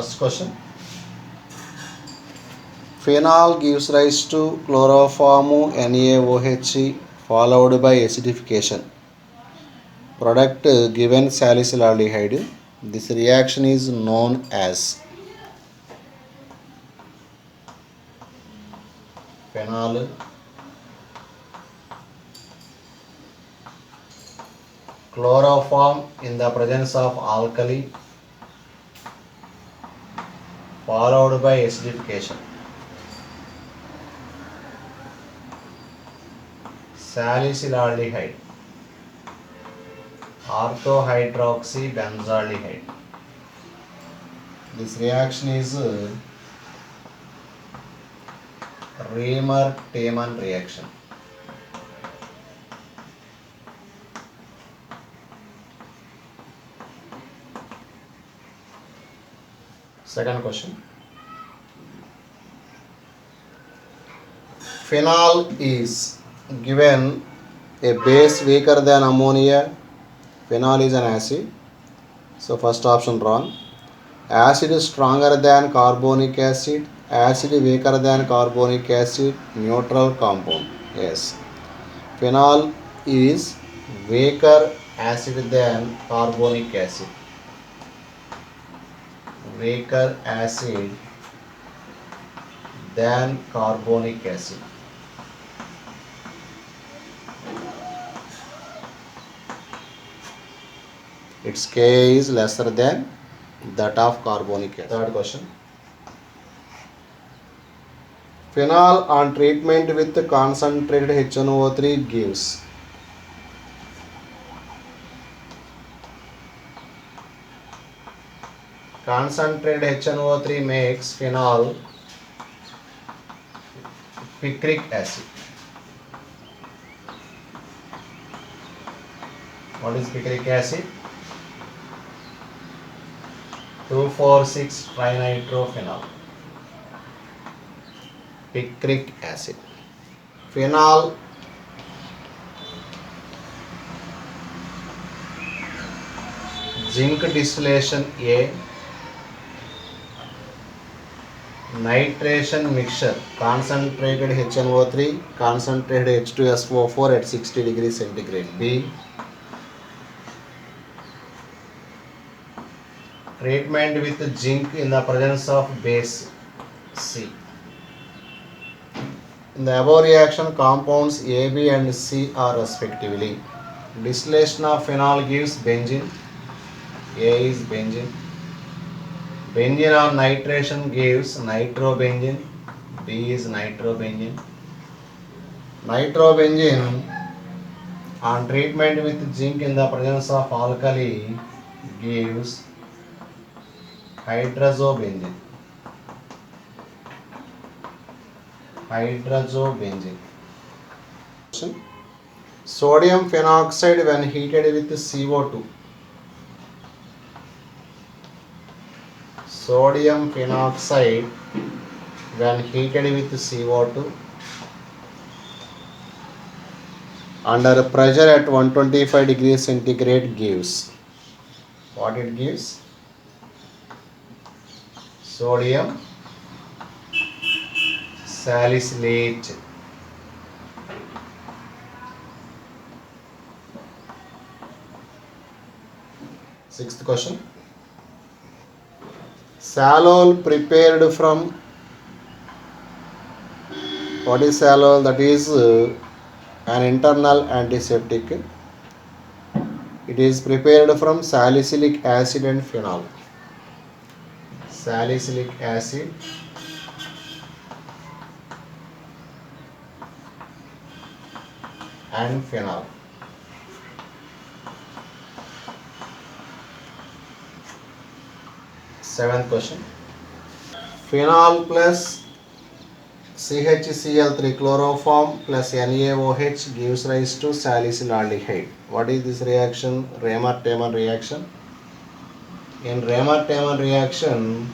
First question. Phenol gives rise to chloroform NaOH followed by acidification. Product given salicylaldehyde. This reaction is known as phenol chloroform in the presence of alkali followed by acidification. Salicylaldehyde, orthohydroxybenzaldehyde. This reaction is Raymer-Tayman reaction. Second question. Phenol is given a base weaker than ammonia. Phenol is an acid. So first option wrong. Acid is stronger than carbonic acid. Acid weaker than carbonic acid. Neutral compound. Yes. Phenol is weaker acid than carbonic acid. Weaker acid than carbonic acid. Its Ka is lesser than that of carbonic acid. Third question. Phenol on treatment with concentrated HNO3 gives concentrated HNO3 makes phenol picric acid. What is picric acid? 2,4,6-trinitrophenol. Picric acid. Phenol zinc distillation A, nitration mixture, concentrated HNO3, concentrated H2SO4 at 60 degrees centigrade B, treatment with zinc in the presence of base C. In the above reaction, compounds A, B and C are respectively. Distillation of phenol gives benzene. A is benzene. Benzene on nitration gives nitrobenzene. B is nitrobenzene. Nitrobenzene on treatment with zinc in the presence of alkali gives hydrazobenzene. Hydrazobenzene. Sodium phenoxide when heated with CO2. Sodium phenoxide when heated with CO2 under pressure at 125 degrees centigrade gives what it gives? Sodium salicylate. Sixth question. Salol prepared from, what is salol? That is an internal antiseptic. It is prepared from salicylic acid and phenol. Salicylic acid and phenol. Seventh question. Phenol plus CHCl3 chloroform plus NaOH gives rise to salicylaldehyde. What is this reaction? Raymer-Tayman reaction. In Raymer-Tayman reaction,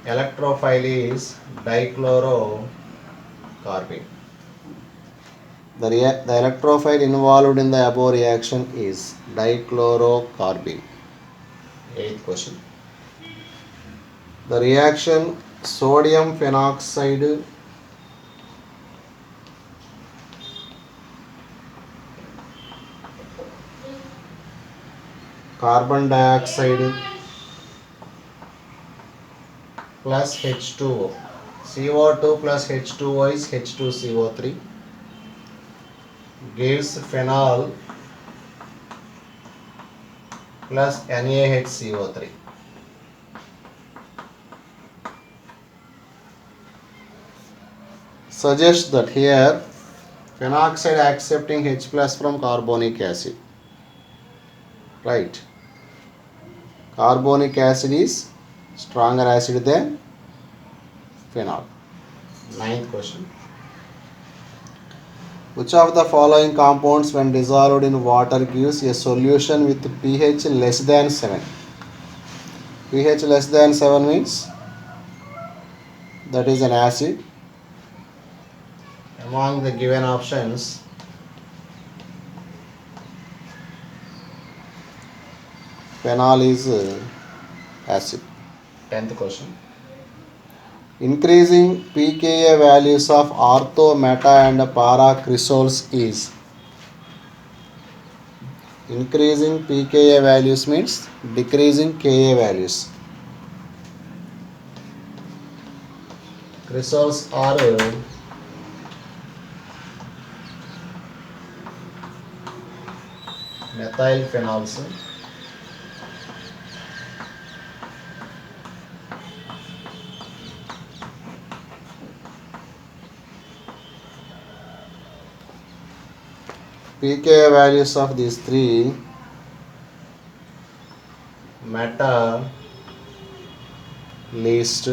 electrophile is dichlorocarbene. The electrophile involved in the above reaction is dichlorocarbene. Eighth question. The reaction sodium phenoxide carbon dioxide plus H2O. CO2 plus H2O is H2CO3 gives phenol plus NaHCO3. Suggests that here phenoxide accepting H plus from carbonic acid. Right. Carbonic acid is stronger acid than phenol. Ninth question. Which of the following compounds when dissolved in water gives a solution with pH less than 7? pH less than 7 means that is an acid. Among the given options, phenol is acid. 10th question. Increasing pKa values of ortho, meta and para crisols is. Increasing pKa values means decreasing Ka values. Crisols are methyl phenols. pKa values of these three: meta least,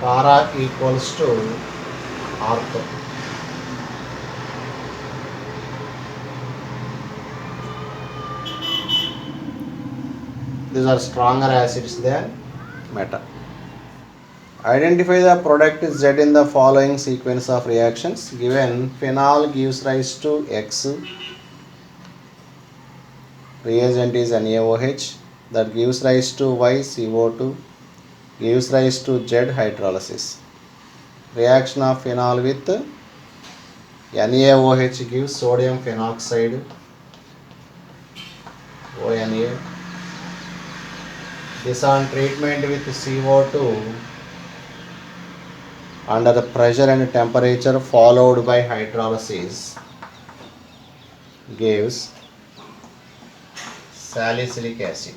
para equals to ortho. These are stronger acids than meta. Identify the product Z in the following sequence of reactions. Given phenol gives rise to X, reagent is NaOH, that gives rise to Y, CO2, gives rise to Z, hydrolysis. Reaction of phenol with NaOH gives sodium phenoxide, ONA. This on treatment with CO2 under the pressure and temperature followed by hydrolysis gives salicylic acid.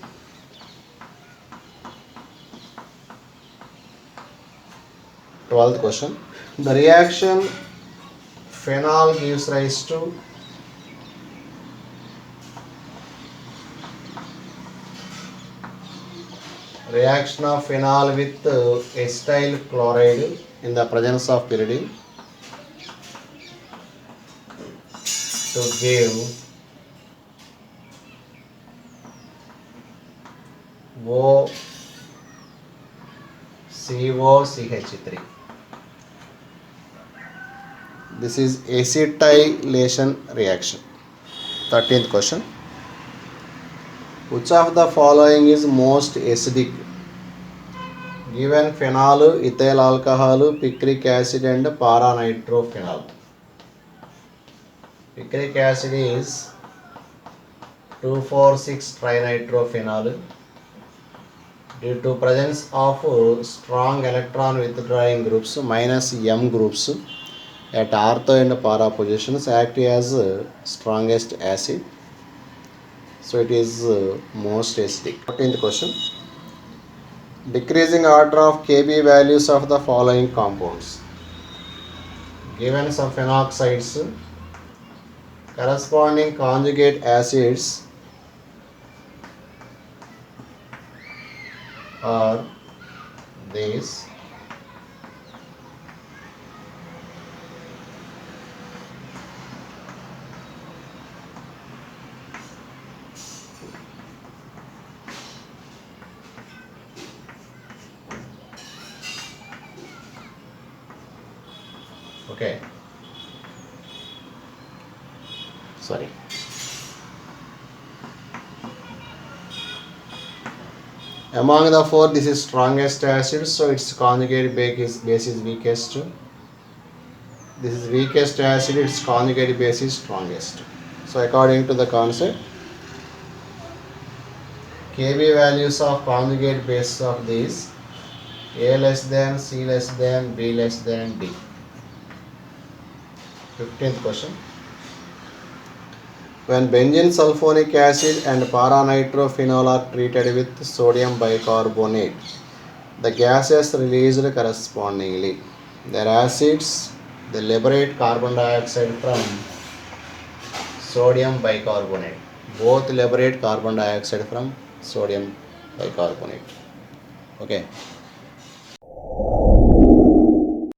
Twelfth question. The reaction phenol gives rise to reaction of phenol with acetyl chloride in the presence of pyridine to give OCOCH3. This is acetylation reaction. 13th question. Which of the following is most acidic? Given phenol, ethyl alcohol, picric acid and para-nitrophenol. Picric acid is 2,4,6-trinitrophenol. Due to presence of strong electron withdrawing groups minus M groups at ortho and para positions act as strongest acid. So it is most acidic. 14th question. Decreasing order of Kb values of the following compounds. Given some phenoxides, corresponding conjugate acids are these. Okay. Sorry. Among the four, this is strongest acid, so its conjugate base is weakest. This is weakest acid, its conjugate base is strongest. So according to the concept, Kb values of conjugate bases of these A less than, C less than, B less than, D. 15th question. When benzene sulfonic acid and paranitrophenol are treated with sodium bicarbonate, the gases released correspondingly. Their acids, they liberate carbon dioxide from sodium bicarbonate. Both liberate carbon dioxide from sodium bicarbonate. Okay.